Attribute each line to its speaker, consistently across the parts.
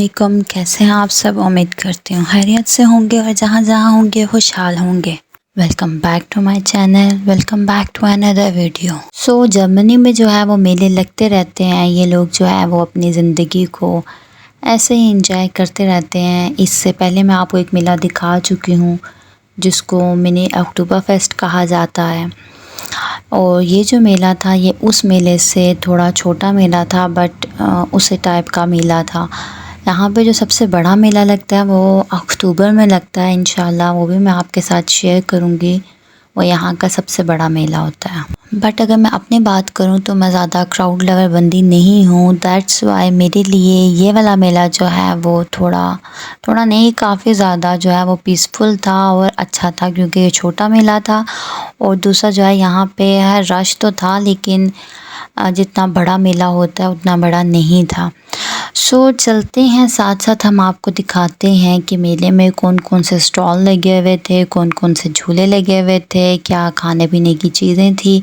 Speaker 1: अस्सलामुअलैकुम। कैसे हैं आप सब? उम्मीद करती हूँ खैरियत से होंगे और जहाँ जहाँ होंगे खुशहाल होंगे। Welcome back to my channel, welcome back to another video. Germany में जो है वो मेले लगते रहते हैं। ये लोग जो है वो अपनी ज़िंदगी को ऐसे ही इंजॉय करते रहते हैं। इससे पहले मैं आपको एक मेला दिखा चुकी हूँ जिसको मिनी अक्टूबर फेस्ट कहा जाता है। और ये जो मेला था ये उस मेले से थोड़ा छोटा मेला था, बट उसी टाइप का मेला था। यहाँ पे जो सबसे बड़ा मेला लगता है वो अक्टूबर में लगता है इंशाल्लाह, वो भी मैं आपके साथ शेयर करूँगी। वो यहाँ का सबसे बड़ा मेला होता है। बट अगर मैं अपनी बात करूँ तो मैं ज़्यादा क्राउड लवर बंदी नहीं हूँ। दैट्स वाई मेरे लिए ये वाला मेला जो है वो थोड़ा नहीं, काफ़ी ज़्यादा जो है वो पीसफुल था और अच्छा था, क्योंकि ये छोटा मेला था। और दूसरा जो है यहाँ पे है रश तो था, लेकिन जितना बड़ा मेला होता है उतना बड़ा नहीं था। चलते हैं साथ साथ, हम आपको दिखाते हैं कि मेले में कौन कौन से स्टॉल लगे हुए थे, कौन कौन से झूले लगे हुए थे, क्या खाने पीने की चीज़ें थी।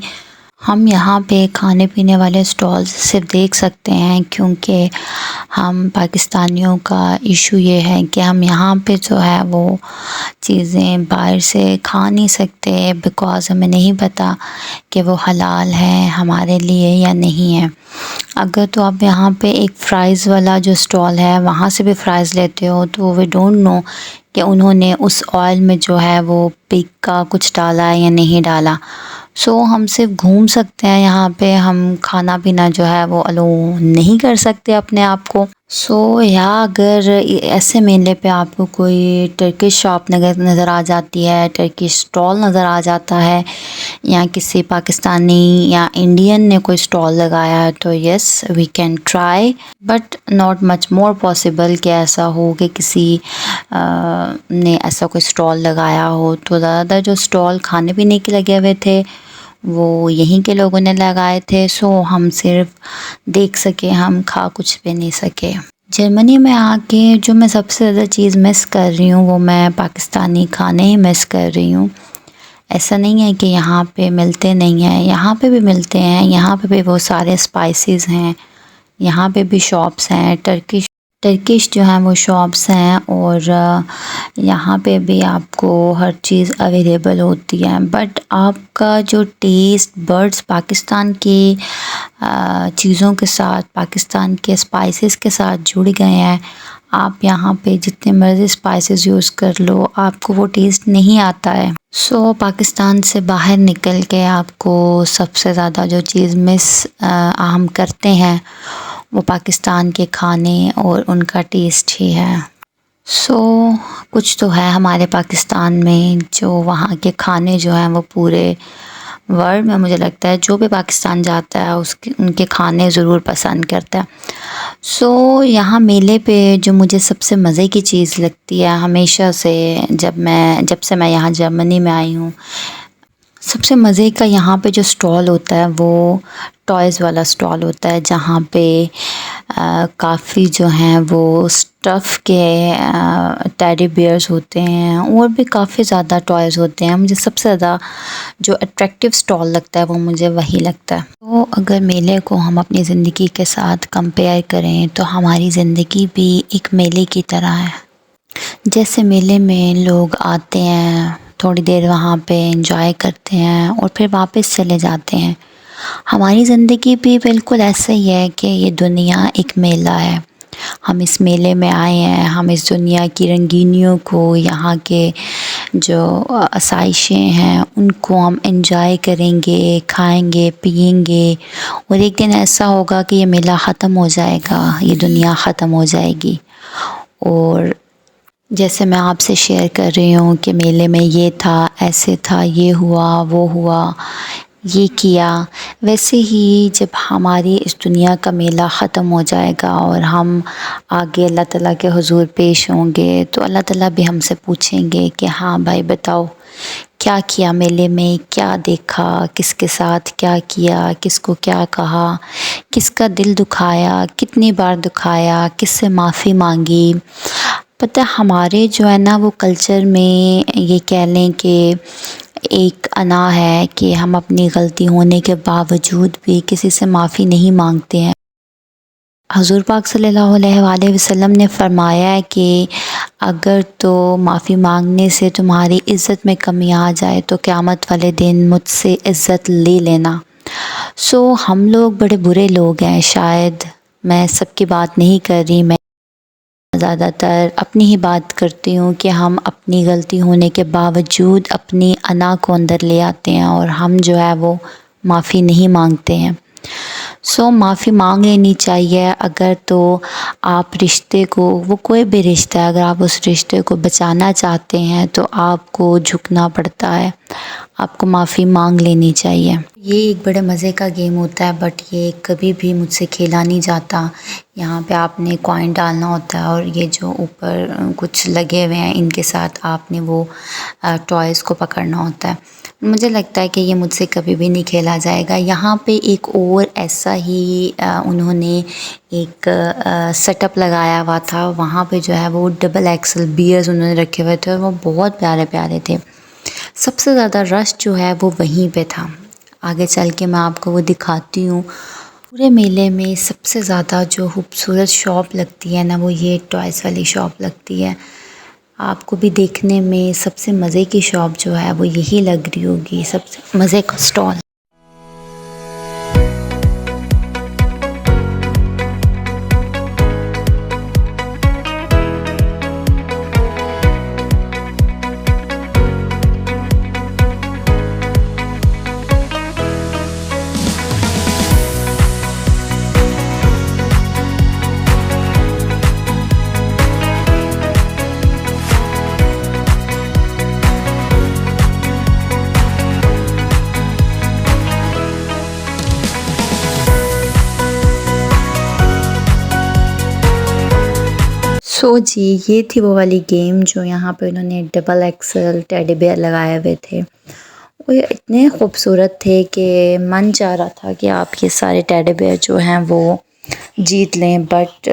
Speaker 1: हम यहाँ पे खाने पीने वाले स्टॉल्स सिर्फ देख सकते हैं, क्योंकि हम पाकिस्तानियों का इशू ये है कि हम यहाँ पे जो है वो चीज़ें बाहर से खा नहीं सकते, बिकॉज़ हमें नहीं पता कि वो हलाल है हमारे लिए या नहीं है। अगर तो आप यहाँ पे एक फ़्राइज़ वाला जो स्टॉल है वहाँ से भी फ़्राइज़ लेते हो तो वी डोंट नो कि उन्होंने उस ऑयल में जो है वो पिग का कुछ डाला है या नहीं डाला। हम सिर्फ घूम सकते हैं यहाँ पे, हम खाना पीना जो है वो अलो नहीं कर सकते अपने आप को। या अगर ऐसे मेले पे आपको कोई टर्किश शॉप नज़र आ जाती है, टर्किश स्टॉल नज़र आ जाता है, या किसी पाकिस्तानी या इंडियन ने कोई स्टॉल लगाया है, तो yes we can try, but not much more possible कि ऐसा हो कि किसी ने ऐसा कोई स्टॉल लगाया हो। तो ज़्यादातर जो स्टॉल खाने पीने के लगे हुए थे वो यहीं के लोगों ने लगाए थे। हम सिर्फ देख सके, हम खा कुछ भी नहीं सके। जर्मनी में आके जो मैं सबसे ज़्यादा चीज़ मिस कर रही हूँ वो मैं पाकिस्तानी खाने ही मिस कर रही हूँ। ऐसा नहीं है कि यहाँ पे मिलते नहीं हैं, यहाँ पे भी मिलते हैं। यहाँ पे भी वो सारे स्पाइसेस हैं, यहाँ पे भी शॉप्स हैं, टर्किश जो हैं वो शॉप्स हैं, और यहाँ पे भी आपको हर चीज़ अवेलेबल होती है। बट आपका जो टेस्ट बड्स पाकिस्तान की चीज़ों के साथ, पाकिस्तान के स्पाइसेस के साथ जुड़ गए हैं। आप यहाँ पे जितने मर्ज़ी स्पाइसेस यूज़ कर लो, आपको वो टेस्ट नहीं आता है। पाकिस्तान से बाहर निकल के आपको सबसे ज़्यादा जो चीज़ मिस हम करते हैं वो पाकिस्तान के खाने और उनका टेस्ट ही है। कुछ तो है हमारे पाकिस्तान में जो वहाँ के खाने जो हैं वो पूरे वर्ल्ड में मुझे लगता है जो भी पाकिस्तान जाता है उनके खाने ज़रूर पसंद करता है। यहाँ मेले पे जो मुझे सबसे मज़े की चीज़ लगती है हमेशा से, जब से मैं यहाँ जर्मनी में आई हूँ, सबसे मज़े का यहाँ पे जो स्टॉल होता है वो टॉयज़ वाला स्टॉल होता है, जहाँ पे काफ़ी जो हैं वो स्टफ़ के टेडी बियर्स होते हैं और भी काफ़ी ज़्यादा टॉयज़ होते हैं। मुझे सबसे ज़्यादा जो अट्रैक्टिव स्टॉल लगता है वो मुझे वही लगता है। अगर मेले को हम अपनी ज़िंदगी के साथ कंपेयर करें तो हमारी ज़िंदगी भी एक मेले की तरह है। जैसे मेले में लोग आते हैं, थोड़ी देर वहाँ पे एंजॉय करते हैं और फिर वापस चले जाते हैं, हमारी ज़िंदगी भी बिल्कुल ऐसा ही है कि ये दुनिया एक मेला है। हम इस मेले में आए हैं, हम इस दुनिया की रंगीनियों को, यहाँ के जो आसाइशें हैं उनको हम एंजॉय करेंगे, खाएंगे, पिएंगे, और एक दिन ऐसा होगा कि ये मेला ख़त्म हो जाएगा, ये दुनिया ख़त्म हो जाएगी। और जैसे मैं आपसे शेयर कर रही हूँ कि मेले में ये था, ऐसे था, ये हुआ, वो हुआ, ये किया, वैसे ही जब हमारी इस दुनिया का मेला ख़त्म हो जाएगा और हम आगे अल्लाह ताला के हुज़ूर पेश होंगे, तो अल्लाह ताला भी हमसे पूछेंगे कि हाँ भाई बताओ क्या किया मेले में, क्या देखा, किसके साथ क्या किया, किसको क्या कहा, किसका दिल दुखाया, कितनी बार दुखाया, किससे माफ़ी मांगी। पता है हमारे जो है ना वो कल्चर में ये कह लें कि एक अना है कि हम अपनी गलती होने के बावजूद भी किसी से माफ़ी नहीं मांगते हैं। हुज़ूर पाक सल्लल्लाहु अलैहि वसल्लम ने फ़रमाया है कि अगर तो माफ़ी मांगने से तुम्हारी इज़्ज़त में कमी आ जाए तो क़यामत वाले दिन मुझसे इज़्ज़त ले लेना। सो हम लोग बड़े बुरे लोग हैं, शायद मैं सबकी बात नहीं कर रही, मैं ज़्यादातर अपनी ही बात करती हूँ कि हम अपनी गलती होने के बावजूद अपनी अना को अंदर ले आते हैं और हम जो है वो माफ़ी नहीं मांगते हैं। सो माफ़ी मांग लेनी चाहिए। अगर तो आप रिश्ते को, वो कोई भी रिश्ता है, अगर आप उस रिश्ते को बचाना चाहते हैं तो आपको झुकना पड़ता है, आपको माफ़ी मांग लेनी चाहिए। ये एक बड़े मज़े का गेम होता है बट ये कभी भी मुझसे खेला नहीं जाता। यहाँ पे आपने कॉइन डालना होता है और ये जो ऊपर कुछ लगे हुए हैं इनके साथ आपने वो टॉयज़ को पकड़ना होता है। मुझे लगता है कि ये मुझसे कभी भी नहीं खेला जाएगा। यहाँ पे एक और ऐसा ही उन्होंने एक सेटअप लगाया हुआ था, वहाँ पे जो है वो डबल एक्सल बियर्स उन्होंने रखे हुए थे और वो बहुत प्यारे प्यारे थे। सबसे ज़्यादा रश जो है वो वहीं पे था। आगे चल के मैं आपको वो दिखाती हूँ। पूरे मेले में सबसे ज़्यादा जो खूबसूरत शॉप लगती है ना, वो ये टॉयज़ वाली शॉप लगती है। आपको भी देखने में सबसे मज़े की शॉप जो है वो यही लग रही होगी, सबसे मज़े का स्टॉल। जी ये थी वो वाली गेम जो यहाँ पे उन्होंने डबल एक्सल टेडी बेयर लगाए हुए थे। वो इतने खूबसूरत थे कि मन चाह रहा था कि आप ये सारे टेडी बेयर जो हैं वो जीत लें। बट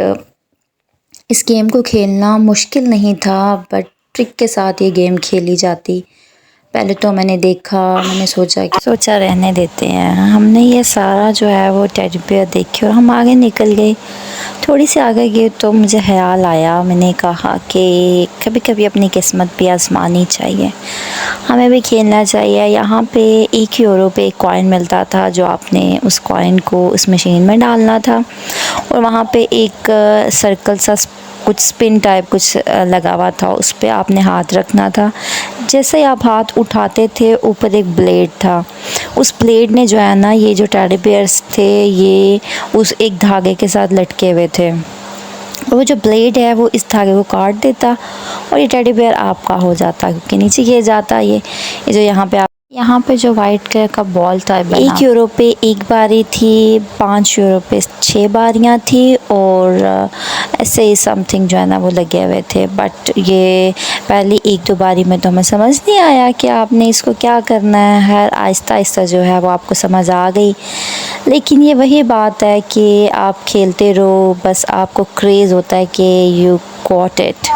Speaker 1: इस गेम को खेलना मुश्किल नहीं था, बट ट्रिक के साथ ये गेम खेली जाती। पहले तो मैंने देखा, मैंने सोचा रहने देते हैं। हमने ये सारा जो है वो टेडी बेयर देखे और हम आगे निकल गए। थोड़ी सी आगे गए तो मुझे ख़याल आया, मैंने कहा कि कभी कभी अपनी किस्मत भी आजमानी चाहिए, हमें भी खेलना चाहिए। यहाँ पे €1 पे एक कॉइन मिलता था जो आपने उस कॉइन को उस मशीन में डालना था और वहाँ पे एक सर्कल सा कुछ स्पिन टाइप कुछ लगा हुआ था, उस पर आपने हाथ रखना था। जैसे ही आप हाथ उठाते थे ऊपर एक ब्लेड था, उस ब्लेड ने जो है ना, ये जो टेडी बेयर्स थे ये उस एक धागे के साथ लटके हुए थे और वो जो ब्लेड है वो इस धागे को काट देता और ये टेडी बेयर आपका हो जाता, क्योंकि नीचे गिर जाता। ये जो यहाँ पे जो वाइट कलर का बॉल था, €1 पे एक बारी थी, €5 पे 6 बारियाँ थी और ऐसे ही समथिंग जो है ना वो लगे हुए थे। बट ये पहली 1-2 बारी में तो हमें समझ नहीं आया कि आपने इसको क्या करना है। आहिस्ता आहिस्ता जो है वो आपको समझ आ गई। लेकिन ये वही बात है कि आप खेलते रहो, बस आपको क्रेज़ होता है कि यू गॉट इट।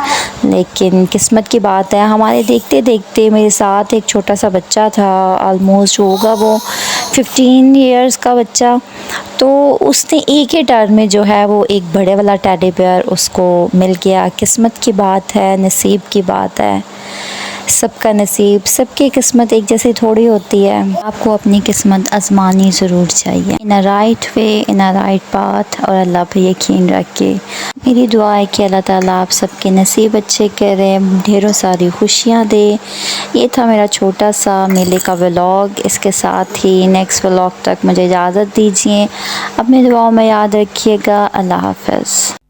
Speaker 1: लेकिन किस्मत की बात है, हमारे देखते देखते मेरे साथ एक छोटा सा बच्चा था, ऑलमोस्ट होगा वो 15 इयर्स का बच्चा, तो उसने एक ही टर्न में जो है वो एक बड़े वाला टेडी बेयर उसको मिल गया। किस्मत की बात है, नसीब की बात है। सबका नसीब, सबकी किस्मत एक जैसी थोड़ी होती है। आपको अपनी किस्मत आजमानी ज़रूर चाहिए, in a right way, in a right path, और अल्लाह पे यकीन रख के। मेरी दुआ है कि अल्लाह ताला आप सबके नसीब अच्छे करे, ढेरों सारी खुशियाँ दे। ये था मेरा छोटा सा मेले का व्लॉग। इसके साथ ही नेक्स्ट व्लॉग तक मुझे इजाज़त दीजिए। अपनी दुआओं में याद रखिएगा। अल्लाह हाफ़िज़।